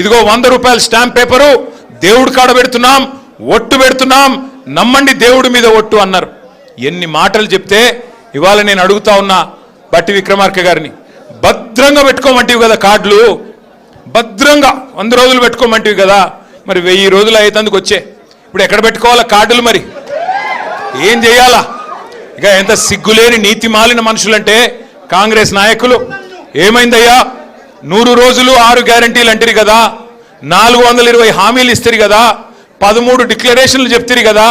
ఇదిగో 100 రూపాయల stamp paper దేవుడి కాడ పెడుతున్నాం, ఒట్టు పెడుతున్నాం, నమ్మండి దేవుడి మీద ఒట్టు అన్నారు. ఎన్ని మాటలు చెప్తే ఇవాళ నేను అడుగుతా ఉన్నా బట్టి విక్రమార్క గారిని, భద్రంగా పెట్టుకోమంటివి కదా కార్డులు, భద్రంగా 100 రోజులు పెట్టుకోమంటివి కదా, మరి 1000 రోజులు అయ్యేందుకు వచ్చే ఇప్పుడు ఎక్కడ పెట్టుకోవాలా కార్డులు, మరి ఏం చేయాలా? ఇక ఎంత సిగ్గులేని నీతి మాలిన మనుషులంటే కాంగ్రెస్ నాయకులు. ఏమైందయ్యా, 100 రోజులు 6 గ్యారంటీలు అంటారు కదా, 420 హామీలు ఇస్తారు కదా, 13 డిక్లరేషన్లు చెప్తారు కదా,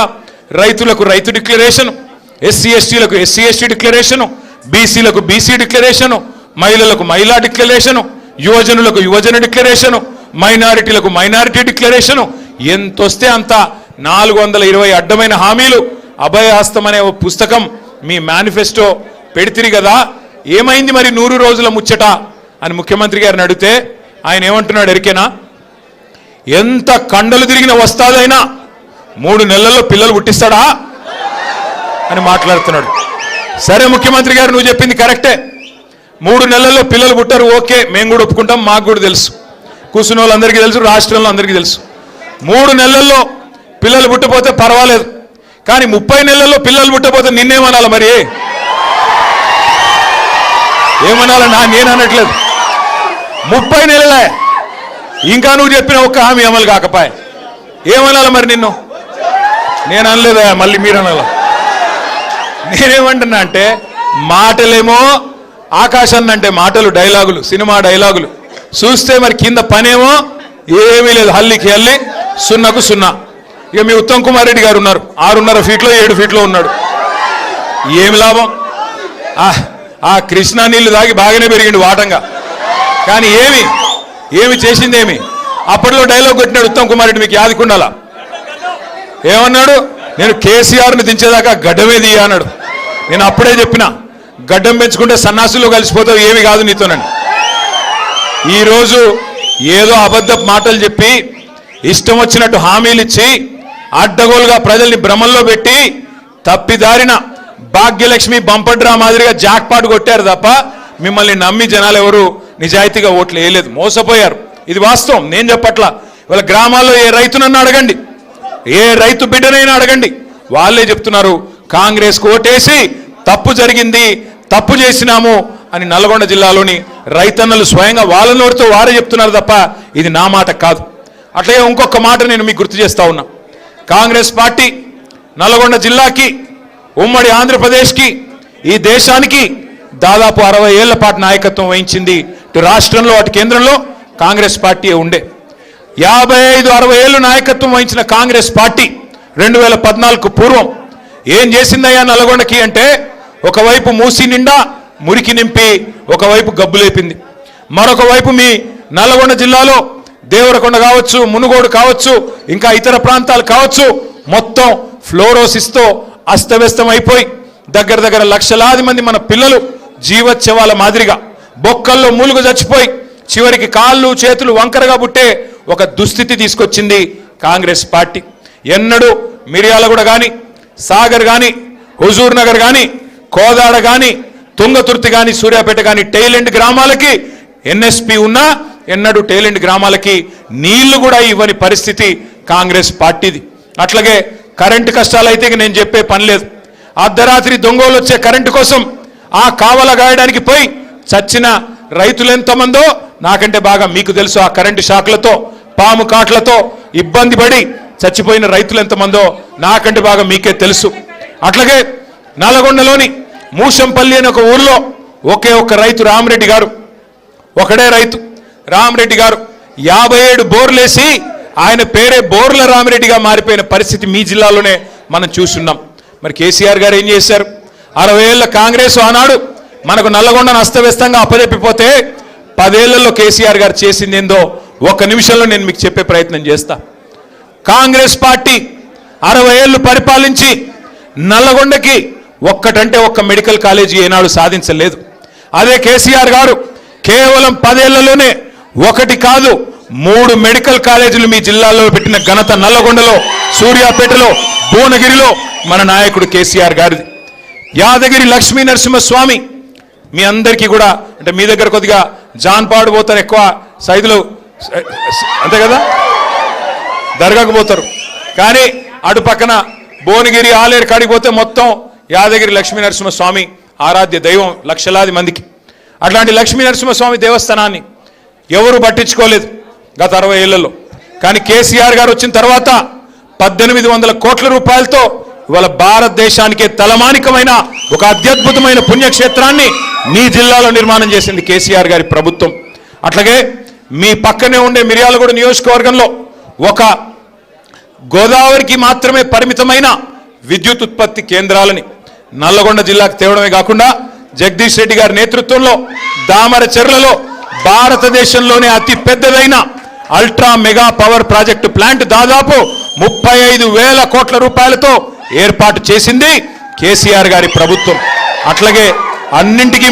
రైతులకు రైతు డిక్లరేషన్, ఎస్సీ ఎస్టీలకు ఎస్సీ ఎస్టీ డిక్లరేషను, బీసీలకు బీసీ డిక్లరేషను, మహిళలకు మహిళా డిక్లరేషను, యువజనులకు యువజన డిక్లరేషను, మైనారిటీలకు మైనారిటీ డిక్లరేషను, ఎంతొస్తే అంత 420 అడ్డమైన హామీలు. అభయహస్తం అనే పుస్తకం మీ మేనిఫెస్టో పెడితిరి కదా, ఏమైంది మరి 100 రోజుల ముచ్చట అని ముఖ్యమంత్రి గారిని అడిగితే ఆయన ఏమంటున్నాడు ఎరికేనా? ఎంత కండలు తిరిగిన వస్తాదైనా 3 నెలల్లో పిల్లలు పుట్టిస్తాడా అని మాట్లాడుతున్నాడు. సరే ముఖ్యమంత్రి గారు, నువ్వు చెప్పింది కరెక్టే, 3 నెలల్లో పిల్లలు పుట్టారు, ఓకే, మేము కూడా ఒప్పుకుంటాం, మాకు కూడా తెలుసు, కూర్చున్న వాళ్ళందరికీ తెలుసు, రాష్ట్రంలో అందరికీ తెలుసు. 3 నెలల్లో పిల్లలు పుట్టపోతే పర్వాలేదు, కానీ 30 నెలల్లో పిల్లలు పుట్టపోతే నిన్నేమనాలి? మరి ఏమనాలన్నా? నేను అనట్లేదు, 30 నెలలే ఇంకా నువ్వు చెప్పిన ఒక్క హామీ అమలు కాకపాయ ఏమనాలి మరి నిన్ను? నేను అనలేదా, మళ్ళీ మీరు అనాలా? నేనేమంటున్నా అంటే, మాటలేమో ఆకాశాన్ని అంటే మాటలు డైలాగులు, సినిమా డైలాగులు చూస్తే మరి కింద పనేమో ఏమీ లేదు, హల్లికి హల్లి, సున్నకు సున్నా. ఇక మీ ఉత్తమ్ కుమార్ రెడ్డి గారు ఉన్నారు, 6.5 ఫీట్లో 7 ఫీట్లో ఉన్నాడు, ఏమి లాభం? ఆ కృష్ణా నీళ్లు తాగి బాగానే పెరిగిండు వాటంగా, కానీ ఏమి చేసిందేమి? అప్పట్లో డైలాగ్ కొట్టినాడు ఉత్తమ్ కుమార్ రెడ్డి, మీకు యాదికుండాలా? ఏమన్నాడు? నేను కేసీఆర్ని దించేదాకా గడ్డమే దియ్య అన్నాడు. నేను అప్పుడే చెప్పిన, గడ్డం పెంచుకుంటే సన్నాసుల్లో కలిసిపోతావు, ఏమి కాదు నీతోనని. ఈరోజు ఏదో అబద్ధపు మాటలు చెప్పి ఇష్టం వచ్చినట్టు హామీలు ఇచ్చి అడ్డగోలుగా ప్రజల్ని భ్రమంలో పెట్టి తప్పిదారిన భాగ్యలక్ష్మి బంపడ్రా మాదిరిగా జాక్పాట్ కొట్టారు తప్ప మిమ్మల్ని నమ్మి జనాలు ఎవరు నిజాయితీగా ఓట్లు వేయలేదు, మోసపోయారు. ఇది వాస్తవం, నేను చెప్పట్లా. వాళ్ళ గ్రామాల్లో ఏ రైతునన్నా అడగండి, ఏ రైతు బిడ్డనైనా అడగండి, వాళ్ళే చెప్తున్నారు కాంగ్రెస్కు ఓటేసి తప్పు జరిగింది, తప్పు చేసినాము అని నల్గొండ జిల్లాలోని రైతన్నలు స్వయంగా వాళ్ళ నోటితో వారే చెప్తున్నారు తప్ప ఇది నా మాట కాదు. అట్లే ఇంకొక మాట నేను మీకు గుర్తు చేస్తా ఉన్నా. కాంగ్రెస్ పార్టీ నల్గొండ జిల్లాకి, ఉమ్మడి ఆంధ్రప్రదేశ్కి, ఈ దేశానికి దాదాపు 60 ఏళ్ల పాటు నాయకత్వం వహించింది. ఇటు రాష్ట్రంలో అటు కేంద్రంలో కాంగ్రెస్ పార్టీ ఉండే. 55-60 ఏళ్ళు నాయకత్వం వహించిన కాంగ్రెస్ పార్టీ 2014కు పూర్వం ఏం చేసిందయ్యా నల్గొండకి అంటే, ఒకవైపు మూసి నిండా మురికి నింపి ఒకవైపు గబ్బు లేపింది, మరొక వైపు మీ నల్గొండ జిల్లాలో దేవరకొండ కావచ్చు, మునుగోడు కావచ్చు, ఇంకా ఇతర ప్రాంతాలు కావచ్చు, మొత్తం ఫ్లోరోసిస్తో అస్తవ్యస్తం అయిపోయి దగ్గర లక్షలాది మంది మన పిల్లలు జీవోత్సవాల మాదిరిగా బొక్కల్లో మూలుగు చచ్చిపోయి చివరికి కాళ్ళు చేతులు వంకరగా పుట్టే ఒక దుస్థితి తీసుకొచ్చింది కాంగ్రెస్ పార్టీ. ఎన్నడూ మిర్యాలగూడ కానీ, సాగర్ కానీ, హుజూర్ నగర్ కానీ, కోదాడ కానీ, తుంగతుర్తి కానీ, సూర్యాపేట కానీ టైలెంట్ గ్రామాలకి ఎన్ఎస్పి ఉన్నా ఎన్నడూ టైలెంట్ గ్రామాలకి నీళ్లు కూడా ఇవ్వని పరిస్థితి కాంగ్రెస్ పార్టీది. అట్లాగే కరెంటు కష్టాలు అయితే నేను చెప్పే పని లేదు. అర్ధరాత్రి దొంగలు వచ్చే కరెంటు కోసం ఆ కావల గాయడానికి పోయి చచ్చిన రైతులు ఎంతమందో నాకంటే బాగా మీకు తెలుసు. ఆ కరెంటు షాక్లతో, పాము కాట్లతో ఇబ్బంది పడి చచ్చిపోయిన రైతులు ఎంతమందో నాకంటే బాగా మీకే తెలుసు. అట్లాగే నల్గొండలోని మూషంపల్లి అనే ఒక ఊర్లో ఒకే ఒక్క రైతు రామరెడ్డి గారు, ఒకడే రైతు రామరెడ్డి గారు 57 బోర్లేసి ఆయన పేరే బోర్ల రామరెడ్డిగా మారిపోయిన పరిస్థితి మీ జిల్లాలోనే మనం చూస్తున్నాం. మరి కేసీఆర్ గారు ఏం చేశారు? 60 ఏళ్ల కాంగ్రెస్ ఆనాడు మనకు నల్లగొండను అస్తవ్యస్తంగా అప్పచెప్పిపోతే 10 ఏళ్లలో కేసీఆర్ గారు చేసింది ఏందో 1 నిమిషంలో నేను మీకు చెప్పే ప్రయత్నం చేస్తా. కాంగ్రెస్ పార్టీ 60 ఏళ్లు పరిపాలించి నల్లగొండకి ఒక్కటంటే ఒక్క మెడికల్ కాలేజీ ఏనాడు సాధించలేదు. అదే కేసీఆర్ గారు కేవలం 10 ఏళ్లలోనే 1 కాదు 3 మెడికల్ కాలేజీలు మీ జిల్లాలో పెట్టిన ఘనత నల్లగొండలో, సూర్యాపేటలో, భువనగిరిలో మన నాయకుడు కేసీఆర్ గారిది. యాదగిరి లక్ష్మీ నరసింహస్వామి మీ అందరికీ కూడా, అంటే మీ దగ్గర కొద్దిగా జాన్పాడు పోతారు ఎక్కువ సైదులు అంతే కదా, దర్గాకు పోతారు. కానీ అటు పక్కన భువనగిరి ఆలేరు కాడికి పోతే మొత్తం యాదగిరి లక్ష్మీ నరసింహస్వామి ఆరాధ్య దైవం లక్షలాది మందికి. అట్లాంటి లక్ష్మీ నరసింహస్వామి దేవస్థానాన్ని ఎవరు పట్టించుకోలేదు గత 60 ఏళ్లలో. కానీ కేసీఆర్ గారు వచ్చిన తర్వాత 1800 కోట్ల రూపాయలతో ఇవాళ భారతదేశానికే తలమానికమైన ఒక అత్యద్భుతమైన పుణ్యక్షేత్రాన్ని మీ జిల్లాలో నిర్మాణం చేసింది కేసీఆర్ గారి ప్రభుత్వం. అట్లాగే మీ పక్కనే ఉండే మిర్యాలగూడ నియోజకవర్గంలో ఒక గోదావరికి మాత్రమే పరిమితమైన విద్యుత్ ఉత్పత్తి కేంద్రాలని నల్లగొండ జిల్లాకు తేవడమే కాకుండా జగదీష్ రెడ్డి గారి నేతృత్వంలో దామరచెర్లలో భారతదేశంలోనే అతి పెద్దదైన ultra mega power project plant దాదాపు 35,000 కోట్ల రూపాయలతో ఏర్పాటు చేసింది కేసీఆర్ గారి ప్రభుత్వం. అట్లాగే అన్నింటికి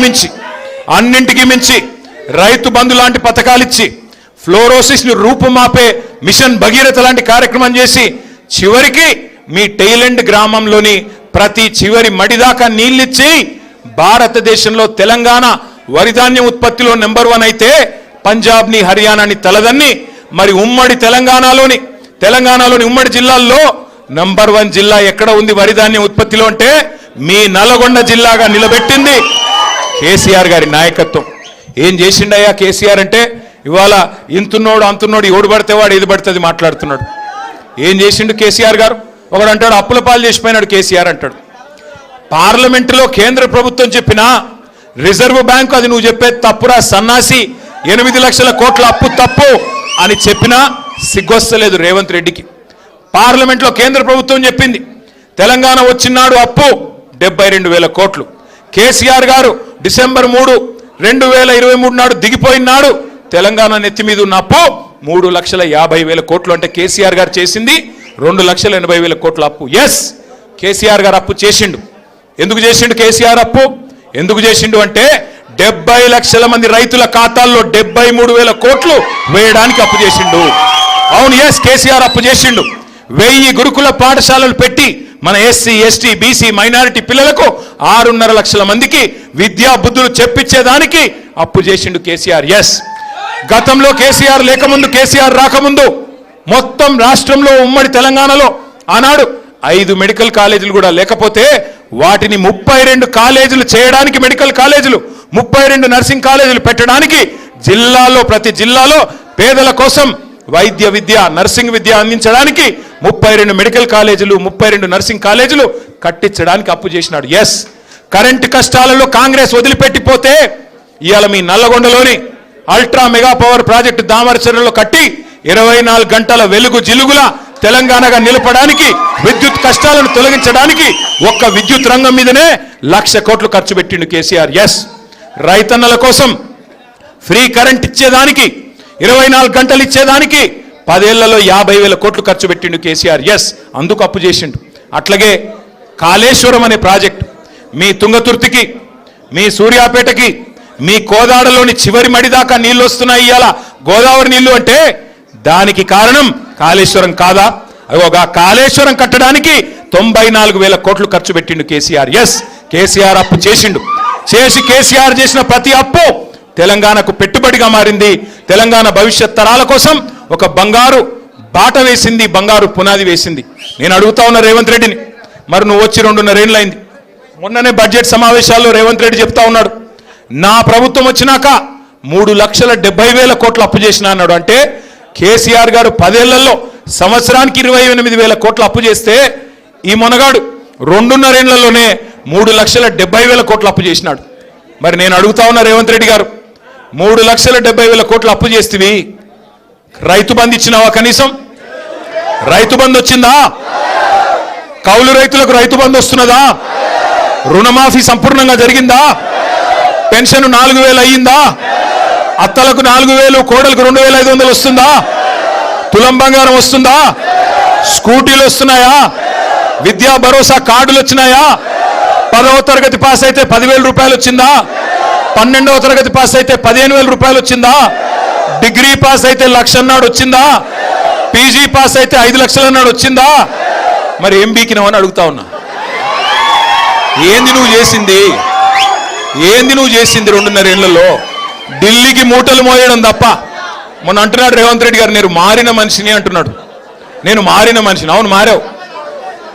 మించి రైతు బంధు లాంటి పథకాలిచ్చి ఫ్లోరోసిస్ ని రూపుమాపే మిషన్ భగీరథ లాంటి కార్యక్రమం చేసి చివరికి మీ టైలెండ్ గ్రామంలోని ప్రతి చివరి మడిదాకా నీళ్ళిచ్చి భారతదేశంలో తెలంగాణ వరిధాన్యం ఉత్పత్తిలో నెంబర్ 1 అయితే పంజాబ్ని హర్యానాని తలదన్ని మరి ఉమ్మడి తెలంగాణలోని ఉమ్మడి జిల్లాల్లో నంబర్ 1 జిల్లా ఎక్కడ ఉంది వరిధాన్యం ఉత్పత్తిలో అంటే మీ నల్లగొండ జిల్లాగా నిలబెట్టింది కేసీఆర్ గారి నాయకత్వం. ఏం చేసిండయ్యా కేసీఆర్ అంటే ఇవాళ ఇంతున్నోడు అంతున్నోడు ఎవడు పడితే వాడు ఏది పడుతుంది మాట్లాడుతున్నాడు. ఏం చేసిండు కేసీఆర్ గారు? ఒకడు అంటాడు అప్పుల పాలు చేసిపోయినాడు కేసీఆర్ అంటాడు. పార్లమెంటులో కేంద్ర ప్రభుత్వం చెప్పినా రిజర్వ్ బ్యాంకు అది నువ్వు చెప్పేది తప్పురా సన్నాసి, 8 లక్షల కోట్ల అప్పు తప్పు అని చెప్పినా సిగ్గొస్తలేదు రేవంత్ రెడ్డికి. పార్లమెంట్లో కేంద్ర ప్రభుత్వం చెప్పింది తెలంగాణ వచ్చినాడు అప్పు 72,000 కోట్లు. కేసీఆర్ గారు డిసెంబర్ 3, 2023 నాడు దిగిపోయినాడు తెలంగాణ నెత్తి మీద ఉన్న అప్పు 3,50,000 కోట్లు. అంటే కేసీఆర్ గారు చేసింది 2,80,000 కోట్ల అప్పు. ఎస్, కేసీఆర్ గారు అప్పు చేసిండు. ఎందుకు చేసిండు కేసీఆర్ అప్పు? ఎందుకు చేసిండు అంటే 70 లక్షల మంది రైతుల ఖాతాల్లో 73,000 కోట్లు వేయడానికి అప్పు చేసిండు. అవును, ఎస్, కేసీఆర్ అప్పు చేసిండు. 1000 గురుకుల పాఠశాలలు పెట్టి మన ఎస్సీ, ఎస్టీ, బీసీ, మైనారిటీ పిల్లలకు 6.5 లక్షల మందికి విద్యా బుద్ధులు చెప్పించేదానికి అప్పు చేసిండు కేసీఆర్. ఎస్, గతంలో కేసీఆర్ లేకముందు, కేసీఆర్ రాకముందు మొత్తం రాష్ట్రంలో ఉమ్మడి తెలంగాణలో ఆనాడు 5 మెడికల్ కాలేజీలు కూడా లేకపోతే వాటిని 32 కాలేజీలు చేయడానికి, మెడికల్ కాలేజీలు 32 నర్సింగ్ కాలేజీలు పెట్టడానికి జిల్లాలో, ప్రతి జిల్లాలో పేదల కోసం వైద్య విద్య, నర్సింగ్ విద్య అందించడానికి 32 మెడికల్ కాలేజీలు, 32 నర్సింగ్ కాలేజీలు కట్టించడానికి అప్పు చేసినాడు. ఎస్, కరెంటు కష్టాలలో కాంగ్రెస్ వదిలిపెట్టిపోతే ఇవాళ మీ నల్లగొండలోని అల్ట్రా మెగా పవర్ ప్రాజెక్టు దామరచెర్లలో కట్టి 24 గంటల వెలుగు జిలుగుల తెలంగాణగా నిలపడానికి, విద్యుత్ కష్టాలను తొలగించడానికి ఒక్క విద్యుత్ రంగం మీదనే 1,00,000 కోట్లు ఖర్చు పెట్టిండు కేసీఆర్. ఎస్, రైతన్నల కోసం ఫ్రీ కరెంట్ ఇచ్చేదానికి, 24 గంటలు ఇచ్చేదానికి 10 ఏళ్లలో 50,000 కోట్లు ఖర్చు పెట్టిండు కేసీఆర్. ఎస్, అందుకు అప్పు చేసిండు. అట్లాగే కాళేశ్వరం అనే ప్రాజెక్టు మీ తుంగతుర్తికి, మీ సూర్యాపేటకి, మీ కోదాడలోని చివరి మడిదాకా నీళ్లు వస్తున్నాయి ఇవాళ గోదావరి నీళ్లు అంటే దానికి కారణం కాళేశ్వరం కాదా? అగోగా కాళేశ్వరం కట్టడానికి 94,000 కోట్లు ఖర్చు పెట్టిండు కేసీఆర్. ఎస్, కేసీఆర్ అప్పు చేసిండు. కేసీఆర్ చేసిన ప్రతి అప్పు తెలంగాణకు పెట్టుబడిగా మారింది. తెలంగాణ భవిష్యత్ తరాల కోసం ఒక బంగారు బాట వేసింది, బంగారు పునాది వేసింది. నేను అడుగుతా ఉన్న రేవంత్ రెడ్డిని, మరి నువ్వు వచ్చి 2.5 ఏళ్ళైంది. మొన్ననే బడ్జెట్ సమావేశాల్లో రేవంత్ రెడ్డి చెప్తా ఉన్నాడు, నా ప్రభుత్వం వచ్చినాక 3,70,000 కోట్లు అప్పు చేసిన అన్నాడు. అంటే కేసీఆర్ గారు 10 ఏళ్లలో సంవత్సరానికి 28,000 కోట్లు అప్పు చేస్తే ఈ మొనగాడు 2.5 ఏళ్లలోనే 3,70,000 కోట్లు అప్పు చేసినాడు. మరి నేను అడుగుతా ఉన్నా రేవంత్ రెడ్డి గారు, 3,70,000 కోట్లు అప్పు చేస్తేవి రైతు బంధు ఇచ్చినావా? కనీసం రైతు బంధు వచ్చిందా? కౌలు రైతులకు రైతు బంధు వస్తున్నదా? రుణమాఫీ సంపూర్ణంగా జరిగిందా? పెన్షన్ 4,000 అయ్యిందా? అత్తలకు 4,000, కోడలకు 2,500 వస్తుందా? తులం బంగారం వస్తుందా? స్కూటీలు వస్తున్నాయా? విద్యా భరోసా కార్డులు వచ్చినాయా? 10వ తరగతి పాస్ అయితే 10,000 రూపాయలు వచ్చిందా? 12వ తరగతి పాస్ అయితే 15,000 రూపాయలు వచ్చిందా? డిగ్రీ పాస్ అయితే 1,00,000 అన్నాడు వచ్చిందా? పీజీ పాస్ అయితే 5 లక్షలు అన్నాడు వచ్చిందా? మరి ఏం బీకినావని అడుగుతా ఉన్నా. ఏంది నువ్వు చేసింది? 2.5 ఏళ్లలో? ఢిల్లీకి మూటలు మోయడం తప్ప మొన్న అంటున్నాడు రేవంత్ రెడ్డి గారు, నేను మారిన మనిషిని అంటున్నాడు. నేను మారిన మనిషిని. అవును, మారావు.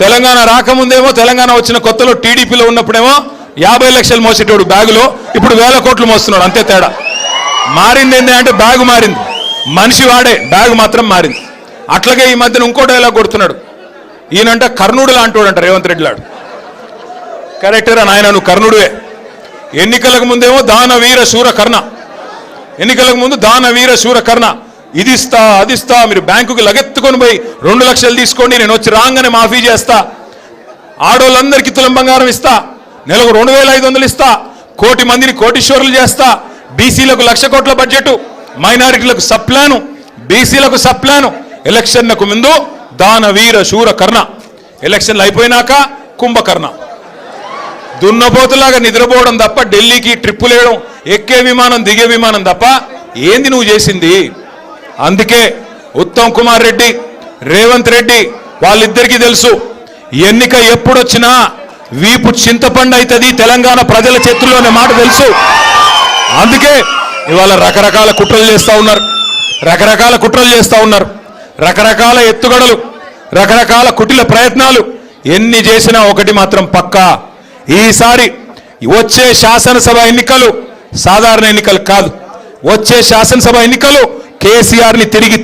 తెలంగాణ రాకముందేమో, తెలంగాణ వచ్చిన కొత్తలో టీడీపీలో ఉన్నప్పుడేమో 50 లక్షలు మోసేటోడు బ్యాగులో, ఇప్పుడు 1000 కోట్లు మోస్తున్నాడు. అంతే తేడా. మారింది ఏంటి అంటే బ్యాగు మారింది, మనిషి వాడే, బ్యాగు మాత్రం మారింది. అట్లాగే ఈ మధ్యన ఇంకో డైలాగ్ కొడుతున్నాడు. ఈయనంట కర్ణుడు లాంటోడంట రేవంత్ రెడ్డి లాడు. కరెక్టరా నాయన, నువ్వు కర్ణుడువే. ఎన్నికలకు ముందేమో దానవీర శూర కర్ణ, ఎన్నికలకు ముందు దానవీర శూర కర్ణ, ఇది ఇస్తా అది ఇస్తా, మీరు బ్యాంకుకి లగెత్తుకొని పోయి 2 లక్షలు తీసుకోండి, నేను వచ్చి రాగానే మాఫీ చేస్తా, ఆడోళ్ళందరికీ తులం బంగారం ఇస్తా, నెలకు 2500 ఇస్తా, 1 కోటి మందిని కోటీశ్వరులు చేస్తా, బీసీలకు 1,00,000 కోట్ల బడ్జెట్, మైనారిటీలకు సప్లాను, బీసీలకు సప్లాను. ఎలక్షన్లకు ముందు దానవీర శూర కర్ణ, ఎలక్షన్లు అయిపోయినాక కుంభకర్ణ. దున్నపోతులాగా నిద్రపోవడం తప్ప, ఢిల్లీకి ట్రిప్పులు వేయడం, ఎక్కే విమానం దిగే విమానం తప్ప ఏంది నువ్వు చేసింది? అందుకే ఉత్తమ్ కుమార్ రెడ్డి, రేవంత్ రెడ్డి వాళ్ళిద్దరికీ తెలుసు, ఎన్నిక ఎప్పుడొచ్చినా వీపు చింతపండు అవుతుంది తెలంగాణ ప్రజల చేతుల్లోనే మాట తెలుసు. అందుకే ఇవాళ రకరకాల కుట్రలు చేస్తూ ఉన్నారు, రకరకాల ఎత్తుగడలు, రకరకాల కుటిల ప్రయత్నాలు. ఎన్ని చేసినా ఒకటి మాత్రం పక్కా, ఈసారి వచ్చే శాసనసభ ఎన్నికలు సాధారణ ఎన్నికలు కాదు. వచ్చే శాసనసభ ఎన్నికలు కేసీఆర్ని తిరిగి